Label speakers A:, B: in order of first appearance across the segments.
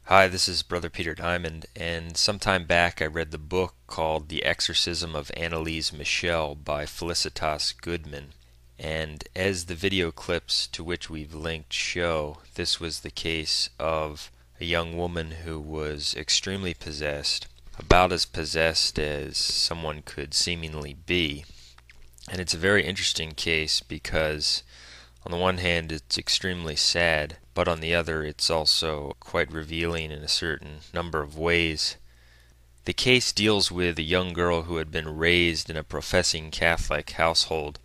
A: Hi, this is Brother Peter Diamond, and sometime back I read the book called The Exorcism of Anneliese Michel by Felicitas Goodman. And as the video clips to which we've linked show, this was the case of a young woman who was extremely possessed, about as possessed as someone could seemingly be. And it's a very interesting case because on the one hand, it's extremely sad, but on the other, it's also quite revealing in a certain number of ways. The case deals with a young girl who had been raised in a professing Catholic household,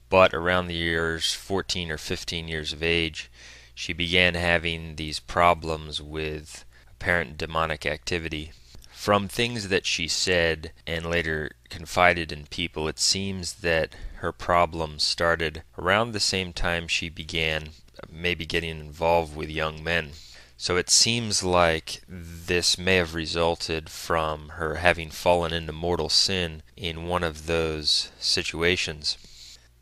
A: but around the years 14 or 15 years of age, she began having these problems with apparent demonic activity. From things that she said and later confided in people, it seems that her problems started around the same time she began maybe getting involved with young men. So it seems like this may have resulted from her having fallen into mortal sin in one of those situations.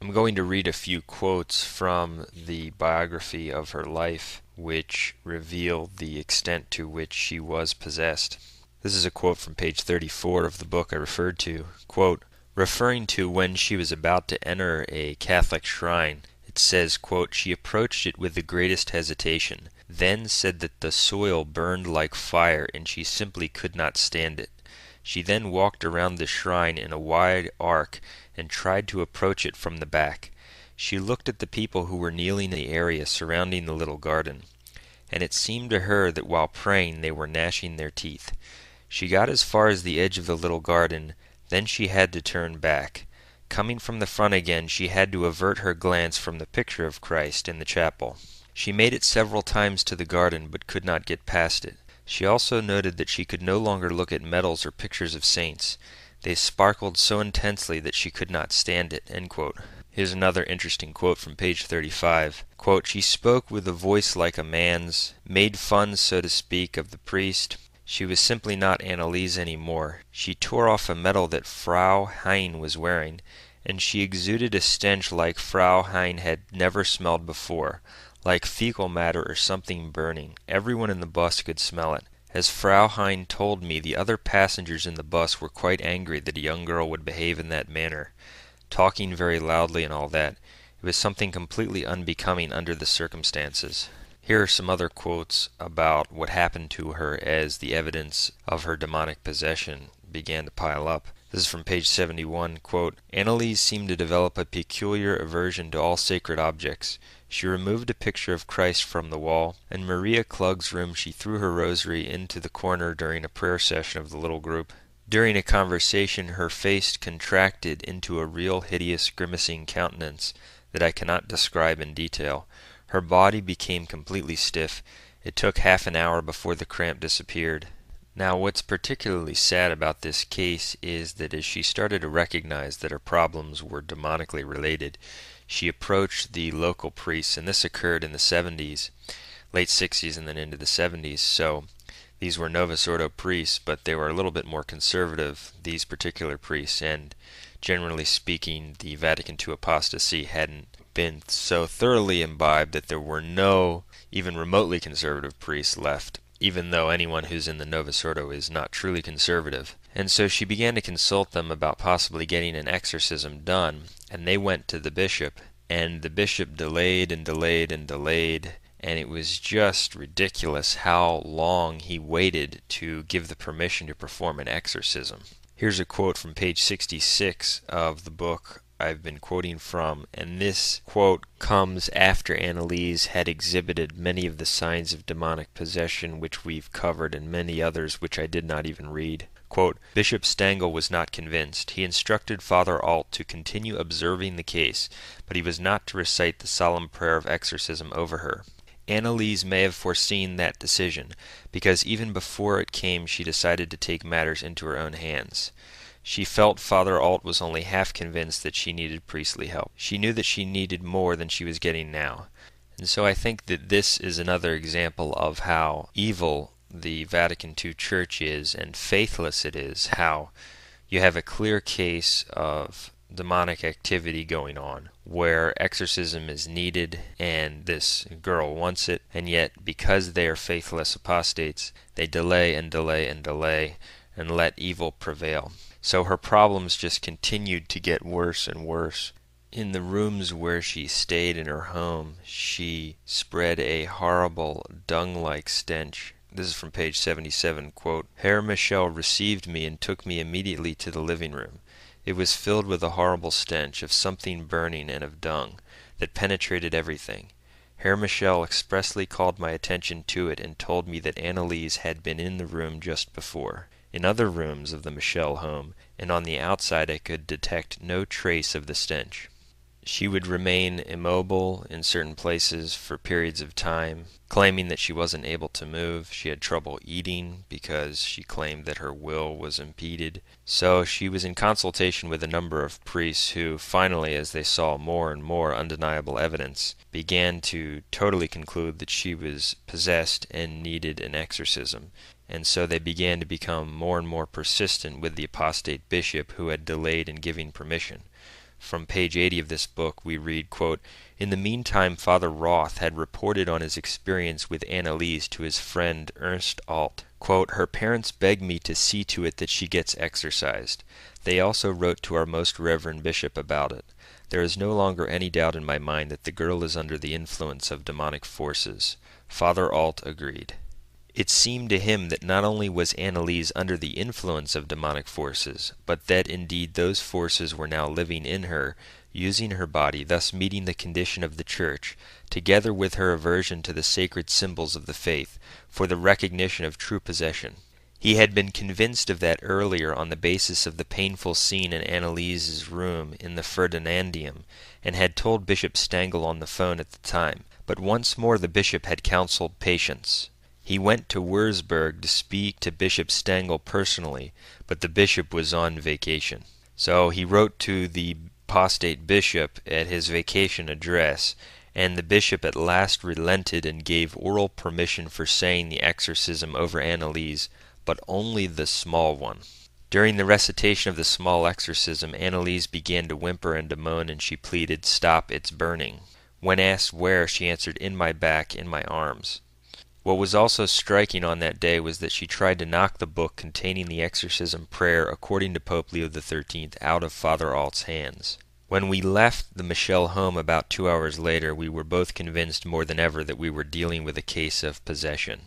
A: I'm going to read a few quotes from the biography of her life, which reveal the extent to which she was possessed. This is a quote from page 34 of the book I referred to. Quote, referring to when she was about to enter a Catholic shrine, it says, quote, she approached it with the greatest hesitation, then said that the soil burned like fire and she simply could not stand it. She then walked around the shrine in a wide arc and tried to approach it from the back. She looked at the people who were kneeling in the area surrounding the little garden, and it seemed to her that while praying they were gnashing their teeth. She got as far as the edge of the little garden, then she had to turn back. Coming from the front again, she had to avert her glance from the picture of Christ in the chapel. She made it several times to the garden, but could not get past it. She also noted that she could no longer look at medals or pictures of saints. They sparkled so intensely that she could not stand it. End quote. Here's another interesting quote from page 35. Quote, she spoke with a voice like a man's, made fun, so to speak, of the priest. She was simply not Anneliese anymore. She tore off a medal that Frau Hein was wearing, and she exuded a stench like Frau Hein had never smelled before, like fecal matter or something burning. Everyone in the bus could smell it. As Frau Hein told me, the other passengers in the bus were quite angry that a young girl would behave in that manner, talking very loudly and all that. It was something completely unbecoming under the circumstances. Here are some other quotes about what happened to her as the evidence of her demonic possession began to pile up. This is from page 71. Quote, Anneliese seemed to develop a peculiar aversion to all sacred objects. She removed a picture of Christ from the wall. In Maria Klug's room she threw her rosary into the corner during a prayer session of the little group. During a conversation her face contracted into a real hideous grimacing countenance that I cannot describe in detail. Her body became completely stiff. It took half an hour before the cramp disappeared. Now, what's particularly sad about this case is that as she started to recognize that her problems were demonically related, she approached the local priests, and this occurred in the 70s, late 60s and then into the 70s, so these were Novus Ordo priests, but they were a little bit more conservative, these particular priests, and generally speaking, the Vatican II apostasy hadn't been so thoroughly imbibed that there were no even remotely conservative priests left, even though anyone who's in the Novus Ordo is not truly conservative. And so she began to consult them about possibly getting an exorcism done, and they went to the bishop, and the bishop delayed and delayed and delayed, and it was just ridiculous how long he waited to give the permission to perform an exorcism. Here's a quote from page 66 of the book I've been quoting from, and this quote comes after Anneliese had exhibited many of the signs of demonic possession which we've covered and many others which I did not even read. Quote, Bishop Stangl was not convinced. He instructed Father Alt to continue observing the case, but he was not to recite the solemn prayer of exorcism over her. Anneliese may have foreseen that decision, because even before it came she decided to take matters into her own hands. She felt Father Alt was only half convinced that she needed priestly help. She knew that she needed more than she was getting now. And so I think that this is another example of how evil the Vatican II Church is and faithless it is, how you have a clear case of demonic activity going on, where exorcism is needed and this girl wants it, and yet because they are faithless apostates, they delay and delay and delay and let evil prevail. So her problems just continued to get worse and worse. In the rooms where she stayed in her home, she spread a horrible dung-like stench. This is from page 77, quote, Herr Michel received me and took me immediately to the living room. It was filled with a horrible stench of something burning and of dung that penetrated everything. Herr Michel expressly called my attention to it and told me that Anneliese had been in the room just before. In other rooms of the Michel home and on the outside I could detect no trace of the stench. She would remain immobile in certain places for periods of time, claiming that she wasn't able to move. She had trouble eating because she claimed that her will was impeded. So she was in consultation with a number of priests who finally, as they saw more and more undeniable evidence, began to totally conclude that she was possessed and needed an exorcism. And so they began to become more and more persistent with the apostate bishop who had delayed in giving permission. From page 80 of this book we read, quote, In the meantime Father Roth had reported on his experience with Anneliese to his friend Ernst Alt. Quote, Her parents beg me to see to it that she gets exorcised. They also wrote to our most reverend bishop about it. There is no longer any doubt in my mind that the girl is under the influence of demonic forces. Father Alt agreed. It seemed to him that not only was Anneliese under the influence of demonic forces, but that indeed those forces were now living in her, using her body, thus meeting the condition of the Church, together with her aversion to the sacred symbols of the faith, for the recognition of true possession. He had been convinced of that earlier on the basis of the painful scene in Anneliese's room in the Ferdinandium, and had told Bishop Stengel on the phone at the time. But once more the bishop had counseled patience. He went to Würzburg to speak to Bishop Stengel personally, but the bishop was on vacation. So he wrote to the apostate bishop at his vacation address, and the bishop at last relented and gave oral permission for saying the exorcism over Anneliese, but only the small one. During the recitation of the small exorcism, Anneliese began to whimper and to moan, and she pleaded, Stop, it's burning. When asked where, she answered, In my back, in my arms. What was also striking on that day was that she tried to knock the book containing the exorcism prayer according to Pope Leo XIII out of Father Alt's hands. When we left the Michel home about 2 hours later, we were both convinced more than ever that we were dealing with a case of possession.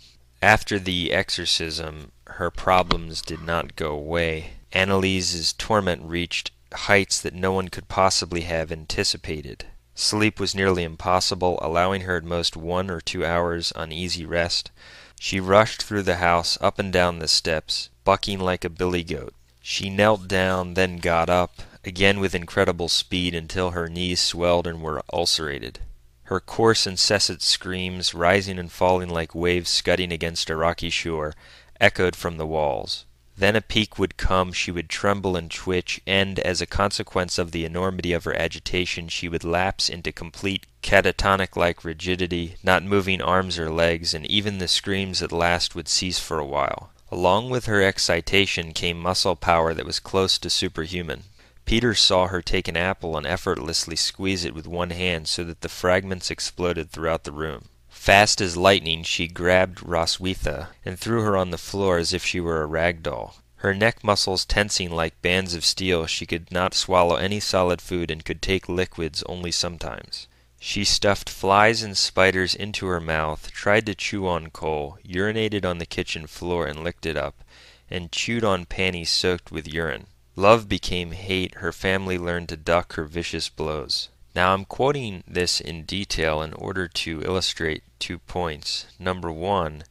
A: After the exorcism, her problems did not go away. Anneliese's torment reached heights that no one could possibly have anticipated. Sleep was nearly impossible, allowing her at most 1 or 2 hours uneasy rest. She rushed through the house, up and down the steps, bucking like a billy goat. She knelt down, then got up, again with incredible speed until her knees swelled and were ulcerated. Her coarse, incessant screams, rising and falling like waves scudding against a rocky shore, echoed from the walls. Then a peak would come, she would tremble and twitch, and, as a consequence of the enormity of her agitation, she would lapse into complete catatonic-like rigidity, not moving arms or legs, and even the screams at last would cease for a while. Along with her excitation came muscle power that was close to superhuman. Peter saw her take an apple and effortlessly squeeze it with one hand so that the fragments exploded throughout the room. Fast as lightning, she grabbed Roswitha and threw her on the floor as if she were a rag doll. Her neck muscles tensing like bands of steel, she could not swallow any solid food and could take liquids only sometimes. She stuffed flies and spiders into her mouth, tried to chew on coal, urinated on the kitchen floor and licked it up, and chewed on panties soaked with urine. Love became hate, her family learned to duck her vicious blows. Now I'm quoting this in detail in order to illustrate 2 points. Number 1,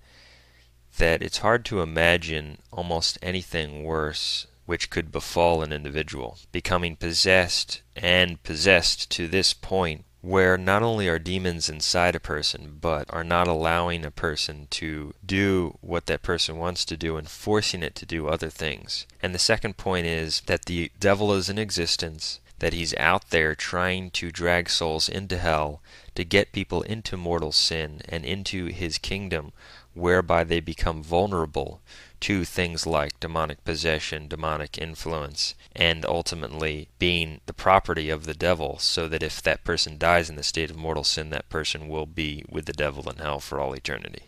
A: that it's hard to imagine almost anything worse which could befall an individual. Becoming possessed, and possessed to this point, where not only are demons inside a person, but are not allowing a person to do what that person wants to do and forcing it to do other things. And the second point is that the devil is in existence. that he's out there trying to drag souls into hell to get people into mortal sin and into his kingdom, whereby they become vulnerable to things like demonic possession, demonic influence, and ultimately being the property of the devil, so that if that person dies in the state of mortal sin, that person will be with the devil in hell for all eternity.